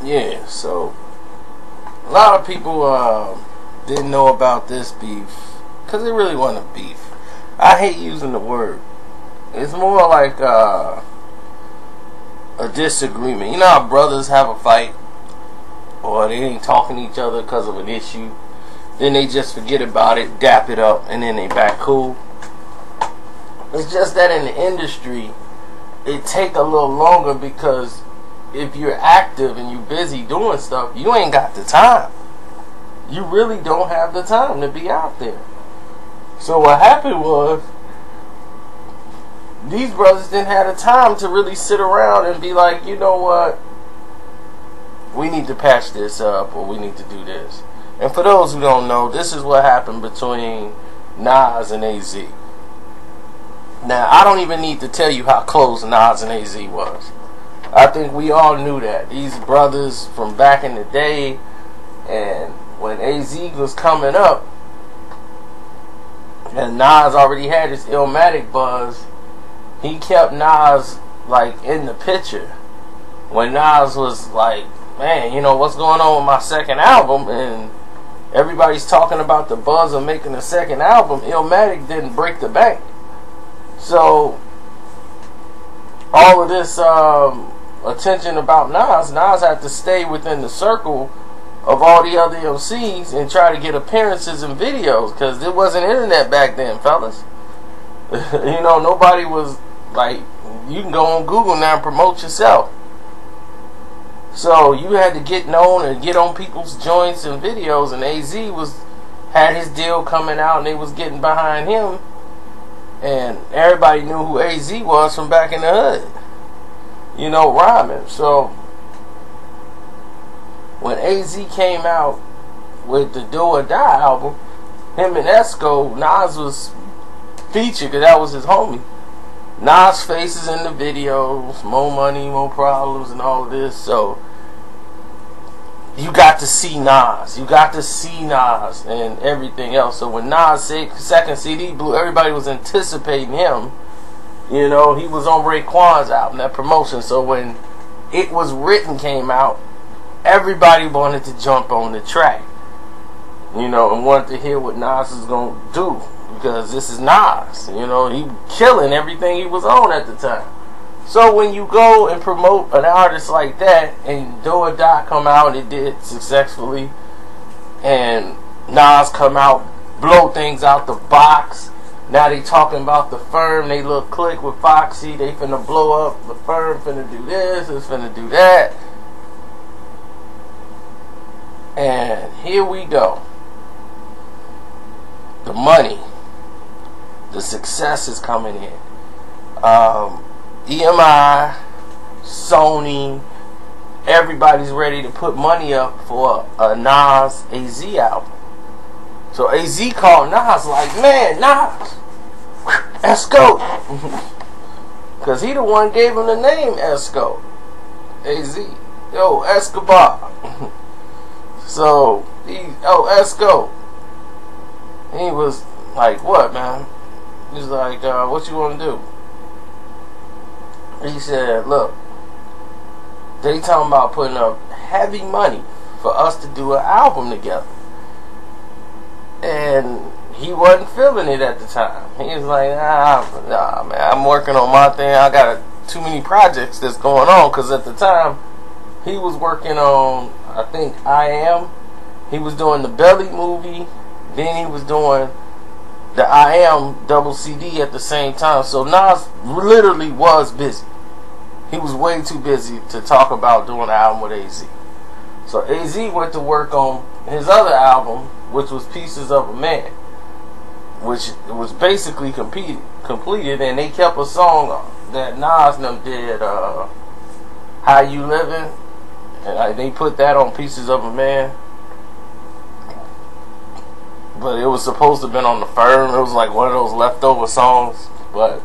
Yeah, so a lot of people didn't know about this beef because it really wasn't beef. I hate using the word. It's more like a disagreement. You know how brothers have a fight, or they ain't talking to each other because of an issue, then they just forget about it, dap it up, and then they back cool. It's just that in the industry, it take a little longer because if you're active and you're busy doing stuff, you ain't got the time. You really don't have the time to be out there. So what happened was, these brothers didn't have the time to really sit around and be like, you know what, we need to patch this up, or we need to do this. And for those who don't know, this is what happened between Nas and AZ. Now, I don't even need to tell you how close Nas and AZ was. I think we all knew that. These brothers from back in the day, and when AZ was coming up, and Nas already had his Illmatic buzz, he kept Nas like in the picture. When Nas was like, man, you know, what's going on with my second album? And everybody's talking about the buzz of making a second album. Illmatic didn't break the bank. So all of this attention about Nas had to stay within the circle of all the other MCs and try to get appearances and videos, because there wasn't internet back then, fellas. You know, nobody was like, you can go on Google now and promote yourself. So you had to get known and get on people's joints and videos, and AZ had his deal coming out and they was getting behind him, and everybody knew who AZ was from back in the hood, you know, rhyming. So when AZ came out with the Do or Die album, him and Esco, Nas was featured because that was his homie. Nas' faces in the videos, more money, more problems, and all of this. So you got to see Nas. You got to see Nas and everything else. So when Nas' second CD blew, everybody was anticipating him. You know, he was on Raekwon's album, that promotion. So when It Was Written came out, everybody wanted to jump on the track, you know, and wanted to hear what Nas is going to do, because this is Nas, you know, he killing everything he was on at the time. So when you go and promote an artist like that, and Do or Die come out, and it did successfully, and Nas come out, blow things out the box. Now they talking about the firm, they little click with Foxy, they finna blow up, the firm finna do this, it's finna do that. And here we go. The money, the success is coming in. EMI, Sony, everybody's ready to put money up for a Nas AZ album. So AZ called Nas like, man, Nas, Esco. Because he the one gave him the name Esco. AZ. Yo, Escobar. So, Esco. He was like, what, man? He's like, what you want to do? He said, look, they talking about putting up heavy money for us to do an album together. And he wasn't feeling it at the time. He was like, nah, man, I'm working on my thing. I got too many projects that's going on. Because at the time, he was working on, I think, I Am. He was doing the Belly movie. Then he was doing the I Am double CD at the same time. So Nas literally was busy. He was way too busy to talk about doing an album with AZ. So AZ went to work on his other album, which was Pieces of a Man, which was basically completed, and they kept a song that Nas and them did, How You Living, and they put that on Pieces of a Man. But it was supposed to have been on the Firm. It was like one of those leftover songs, but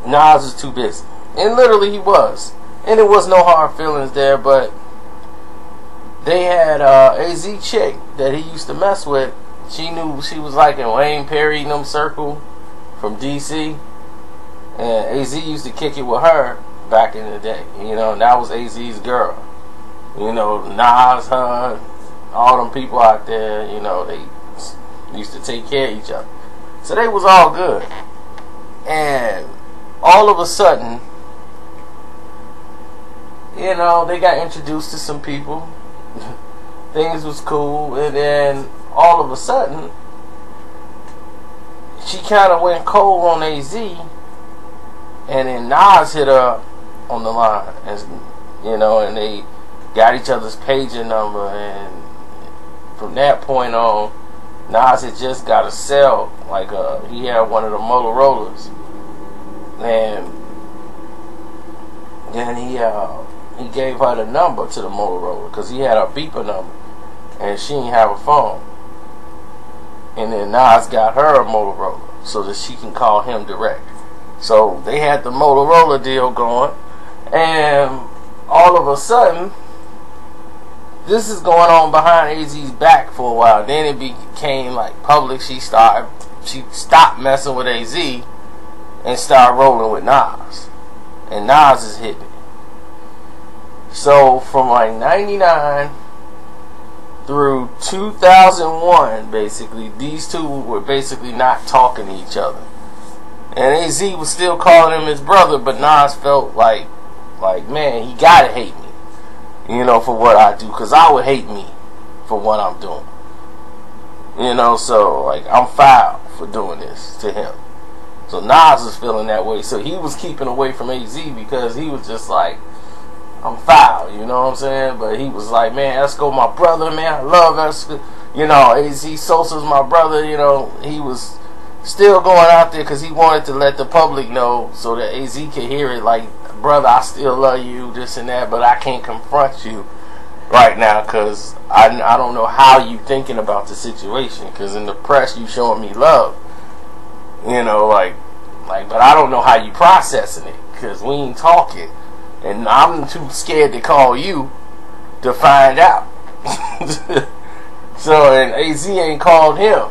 Nas is too busy. And literally he was. And there was no hard feelings there, but they had AZ chick that he used to mess with. She knew she was like in Wayne Perry and them circle from DC. And AZ used to kick it with her. back in the day. You know, and that was AZ's girl. You know, Nas, her, all them people out there, you know, they used to take care of each other. So they was all good. And all of a sudden, you know, they got introduced to some people. Things was cool. And then all of a sudden, she kind of went cold on AZ. And then Nas hit her on the line. And, you know, and they got each other's pager number. And from that point on, Nas had just got a cell. Like, he had one of the Motorola's. And then he gave her the number to the Motorola because he had a beeper number and she didn't have a phone. And then Nas got her a Motorola so that she can call him direct. So they had the Motorola deal going, and all of a sudden this is going on behind AZ's back for a while. Then it became like public. She stopped messing with AZ and started rolling with Nas. And Nas is hitting it. So from like 99 through 2001, basically, these two were basically not talking to each other. And AZ was still calling him his brother, but Nas felt like man, he gotta hate me, you know, for what I do, because I would hate me for what I'm doing. You know, so like I'm foul for doing this to him. So Nas was feeling that way. So he was keeping away from AZ because he was just like, I'm foul, you know what I'm saying? But he was like, man, Esco my brother, man, I love Esco. You know, AZ Sosa's my brother, you know. He was still going out there because he wanted to let the public know so that AZ could hear it, like, brother, I still love you, this and that, but I can't confront you right now because I don't know how you thinking about the situation, because in the press you showing me love. You know, like, but I don't know how you processing it, because we ain't talking, and I'm too scared to call you to find out. So, and AZ ain't called him.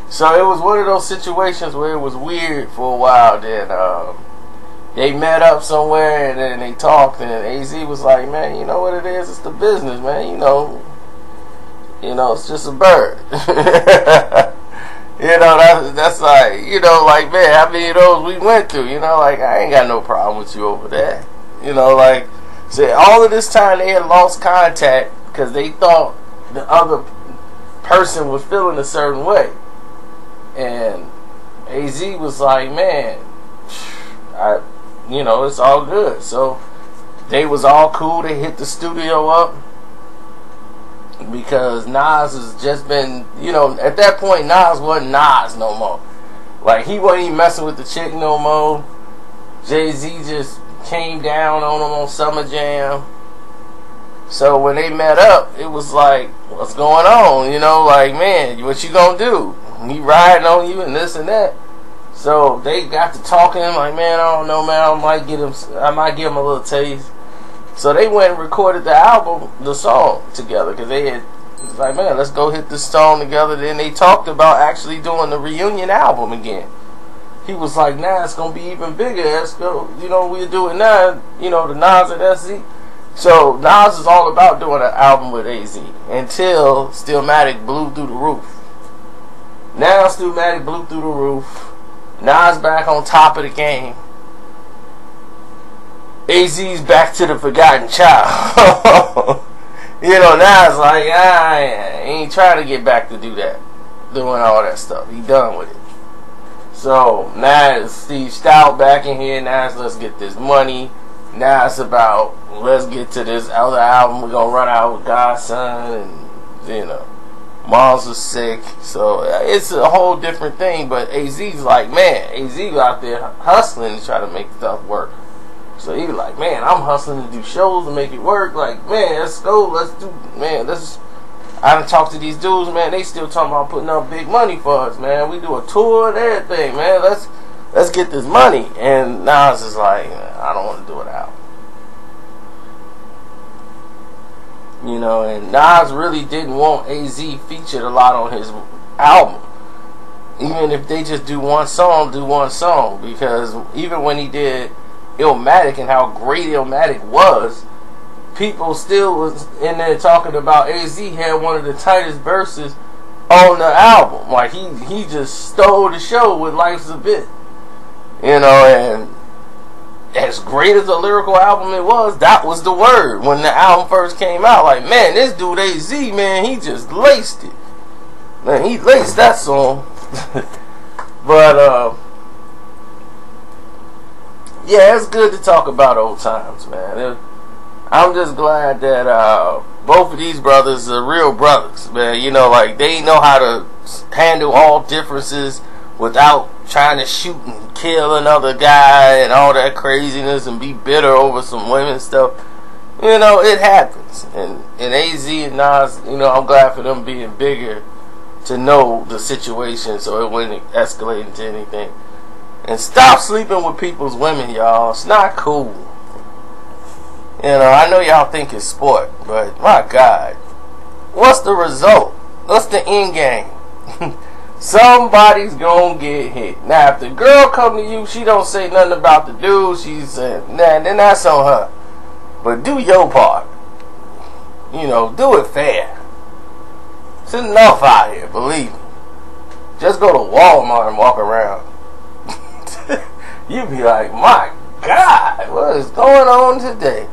So it was one of those situations where it was weird for a while. Then they met up somewhere, and then they talked, and AZ was like, man, you know what it is? It's the business, man. You know, it's just a bird. You know, that's like, you know, like, man, how many of those we went through? You know, like, I ain't got no problem with you over there. You know, like, so all of this time they had lost contact because they thought the other person was feeling a certain way. And AZ was like, man, you know, it's all good. So they was all cool. They hit the studio up. Because Nas has just been, you know, at that point Nas wasn't Nas no more. Like, he wasn't even messing with the chick no more. Jay-Z just came down on him on Summer Jam. So when they met up, it was like, what's going on? You know, like, man, what you gonna do? He riding on you and this and that. So they got to talking, like, man, I don't know, man, I might give him a little taste. So they went and recorded the song together, because they had, it was like, man, let's go hit this song together. Then they talked about actually doing the reunion album again. He was like, nah, it's going to be even bigger. Let's go, you know, we'll do it now, you know, the Nas and AZ. So Nas is all about doing an album with AZ until Stillmatic blew through the roof. Now Stillmatic blew through the roof. Nas back on top of the game. AZ's back to the forgotten child. You know, now it's like, I ain't trying to get back to do that. Doing all that stuff. He done with it. So, now it's Steve Stout back in here. Now it's let's get this money. Now it's about, let's get to this other album. We're going to run out with Godson. And, you know, Moms was sick. So, it's a whole different thing. But AZ's like, man, AZ out there hustling to try to make stuff work. So he was like, man, I'm hustling to do shows to make it work. Like, man, let's go. Let's do, man, I done talked to these dudes, man. They still talking about putting up big money for us, man. We do a tour and everything, man. Let's get this money. And Nas is like, I don't want to do it out. You know, and Nas really didn't want AZ featured a lot on his album. Even if they just do one song, Because even when he did Illmatic and how great Illmatic was, people still was in there talking about AZ had one of the tightest verses on the album. Like he just stole the show with Life's a Bit. You know, and as great as a lyrical album it was, that was the word when the album first came out. Like, man, this dude AZ, man, he just laced it. Man, he laced that song. But yeah, it's good to talk about old times, man. I'm just glad that both of these brothers are real brothers, man. You know, like, they know how to handle all differences without trying to shoot and kill another guy and all that craziness and be bitter over some women stuff. You know, it happens. And AZ and Nas, you know, I'm glad for them being bigger to know the situation so it wouldn't escalate into anything. And stop sleeping with people's women, y'all. It's not cool. You know, I know y'all think it's sport, but my God, what's the result? What's the end game? Somebody's gonna get hit. Now, if the girl come to you, she don't say nothing about the dude, she said, nah, then that's on her. But do your part. You know, do it fair. It's enough out here, believe me. Just go to Walmart and walk around. You be like, my God, what is going on today?